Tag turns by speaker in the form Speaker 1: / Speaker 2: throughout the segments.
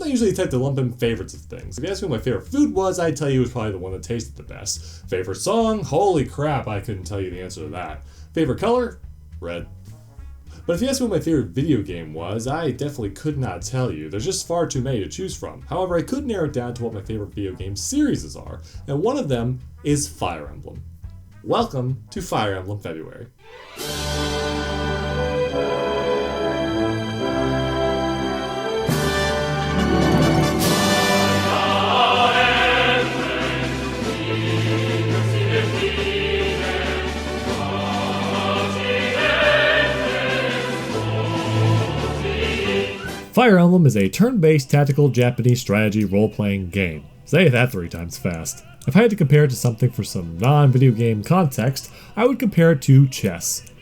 Speaker 1: not usually the type to lump in favorites of things. If you ask me what my favorite food was, I'd tell you it was probably the one that tasted the best. Favorite song? Holy crap, I couldn't tell you the answer to that. Favorite color? Red. But if you ask me what my favorite video game was, I definitely could not tell you. There's just far too many to choose from. However, I could narrow it down to what my favorite video game series are, and one of them is Fire Emblem. Welcome to Fire Emblem February. Fire Emblem is a turn-based tactical Japanese strategy role-playing game. Say that 3 times fast. If I had to compare it to something for some non-video game context, I would compare it to chess.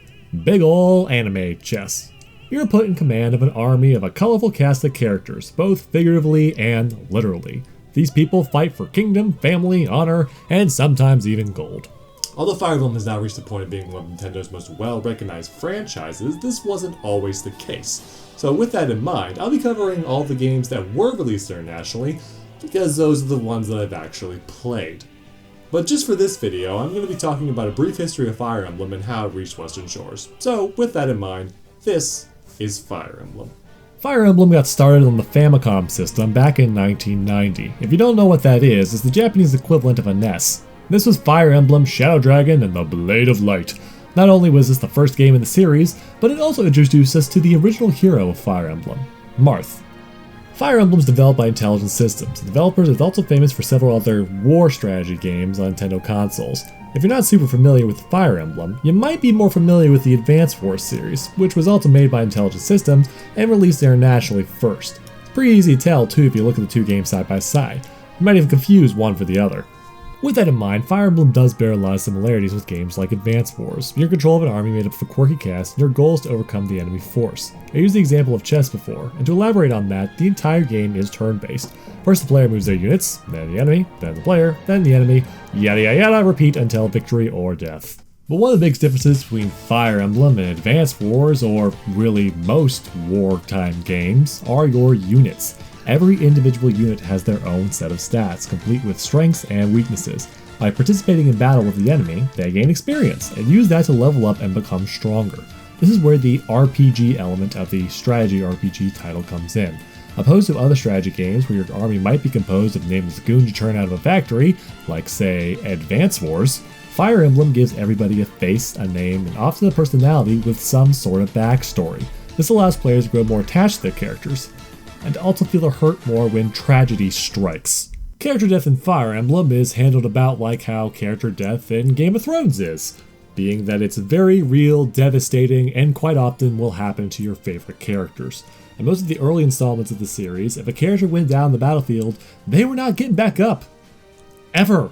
Speaker 1: Big ol' anime chess. You're put in command of an army of a colorful cast of characters, both figuratively and literally. These people fight for kingdom, family, honor, and sometimes even gold. Although Fire Emblem has now reached the point of being one of Nintendo's most well-recognized franchises, this wasn't always the case. So with that in mind, I'll be covering all the games that were released internationally, because those are the ones that I've actually played. But just for this video, I'm going to be talking about a brief history of Fire Emblem and how it reached Western shores. So with that in mind, this is Fire Emblem. Fire Emblem got started on the Famicom system back in 1990. If you don't know what that is, it's the Japanese equivalent of a NES. This was Fire Emblem, Shadow Dragon, and the Blade of Light. Not only was this the first game in the series, but it also introduced us to the original hero of Fire Emblem, Marth. Fire Emblem is developed by Intelligent Systems. The developer is also famous for several other war strategy games on Nintendo consoles. If you're not super familiar with Fire Emblem, you might be more familiar with the Advance Wars series, which was also made by Intelligent Systems and released internationally first. It's pretty easy to tell too if you look at the two games side by side. You might even confuse one for the other. With that in mind, Fire Emblem does bear a lot of similarities with games like Advance Wars. You're in control of an army made up of a quirky cast, and your goal is to overcome the enemy force. I used the example of chess before, and to elaborate on that, the entire game is turn-based. First the player moves their units, then the enemy, then the player, then the enemy, yada yada yada, repeat until victory or death. But one of the big differences between Fire Emblem and Advance Wars, or really most wartime games, are your units. Every individual unit has their own set of stats, complete with strengths and weaknesses. By participating in battle with the enemy, they gain experience, and use that to level up and become stronger. This is where the RPG element of the strategy RPG title comes in. Opposed to other strategy games where your army might be composed of nameless goons you turn out of a factory, like say Advance Wars, Fire Emblem gives everybody a face, a name, and often a personality with some sort of backstory. This allows players to grow more attached to their characters, and also feel the hurt more when tragedy strikes. Character death in Fire Emblem is handled about like how character death in Game of Thrones is, being that it's very real, devastating, and quite often will happen to your favorite characters. In most of the early installments of the series, if a character went down the battlefield, they were not getting back up. Ever.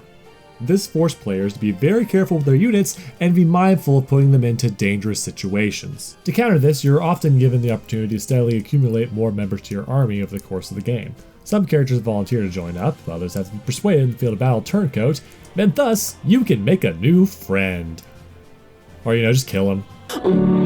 Speaker 1: This forced players to be very careful with their units and be mindful of putting them into dangerous situations. To counter this, you're often given the opportunity to steadily accumulate more members to your army over the course of the game. Some characters volunteer to join up, others have to be persuaded in the field of battle turncoat, and thus, you can make a new friend. Or, just kill him.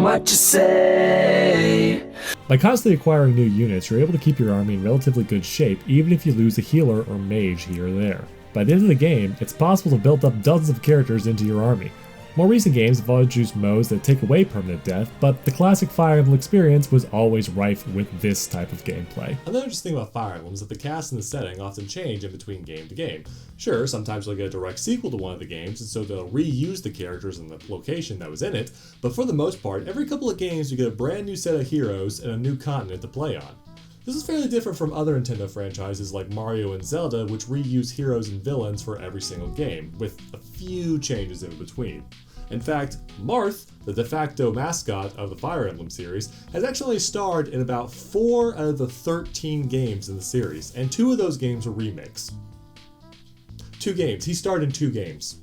Speaker 2: What you say?
Speaker 1: By constantly acquiring new units, you're able to keep your army in relatively good shape even if you lose a healer or mage here or there. By the end of the game, it's possible to build up dozens of characters into your army. More recent games have introduced modes that take away permanent death, but the classic Fire Emblem experience was always rife with this type of gameplay. Another interesting thing about Fire Emblem is that the cast and the setting often change in between game to game. Sure, sometimes you'll get a direct sequel to one of the games, and so they'll reuse the characters and the location that was in it, but for the most part, every couple of games you get a brand new set of heroes and a new continent to play on. This is fairly different from other Nintendo franchises like Mario and Zelda, which reuse heroes and villains for every single game, with a few changes in between. In fact, Marth, the de facto mascot of the Fire Emblem series, has actually starred in about 4 out of the 13 games in the series, and 2 of those games were remakes. 2 games. He starred in 2 games.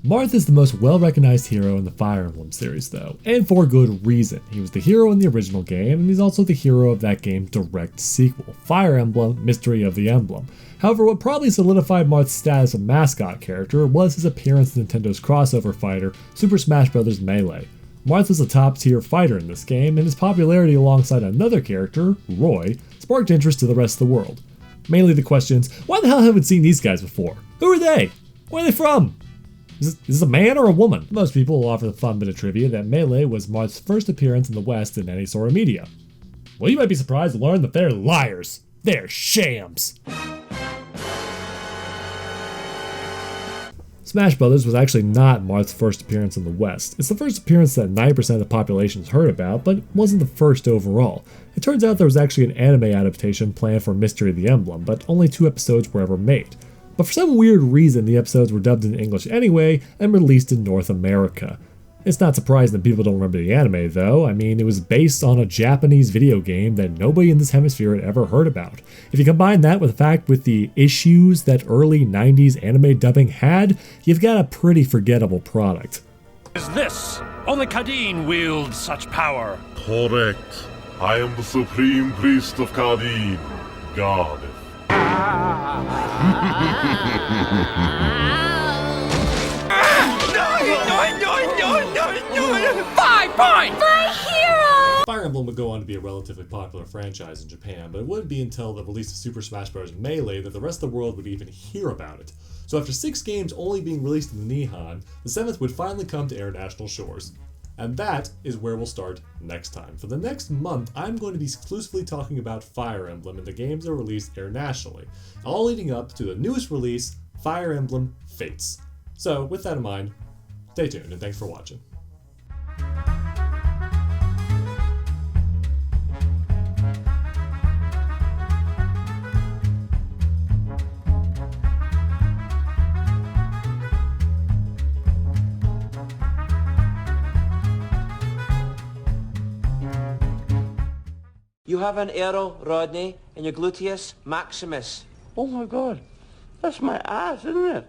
Speaker 1: Marth is the most well-recognized hero in the Fire Emblem series though, and for good reason. He was the hero in the original game, and he's also the hero of that game's direct sequel, Fire Emblem Mystery of the Emblem. However, what probably solidified Marth's status as a mascot character was his appearance in Nintendo's crossover fighter, Super Smash Bros. Melee. Marth is a top-tier fighter in this game, and his popularity alongside another character, Roy, sparked interest to the rest of the world. Mainly the questions, why the hell haven't we seen these guys before? Who are they? Where are they from? Is this a man or a woman? Most people will offer the fun bit of trivia that Melee was Marth's first appearance in the West in any sort of media. Well, you might be surprised to learn that they're liars. They're shams. Smash Brothers was actually not Marth's first appearance in the West. It's the first appearance that 90% of the population has heard about, but wasn't the first overall. It turns out there was actually an anime adaptation planned for Mystery of the Emblem, but only 2 episodes were ever made. But for some weird reason, the episodes were dubbed in English anyway and released in North America. It's not surprising that people don't remember the anime though. I mean, it was based on a Japanese video game that nobody in this hemisphere had ever heard about. If you combine that with the fact with the issues that early 90s anime dubbing had, you've got a pretty forgettable product.
Speaker 3: Is this? Only Kadeen wields such power.
Speaker 4: Correct. I am the supreme priest of Kadeen, God.
Speaker 3: 5 points!
Speaker 5: My hero!
Speaker 1: Fire Emblem would go on to be a relatively popular franchise in Japan, but it wouldn't be until the release of Super Smash Bros. Melee that the rest of the world would even hear about it. So after 6 games only being released in the Nihon, the 7th would finally come to international shores. And that is where we'll start next time. For the next month, I'm going to be exclusively talking about Fire Emblem and the games that are released internationally, all leading up to the newest release, Fire Emblem Fates. So with that in mind, stay tuned and thanks for watching.
Speaker 6: You have an arrow, Rodney, in your gluteus maximus.
Speaker 7: Oh my God, that's my ass, isn't it?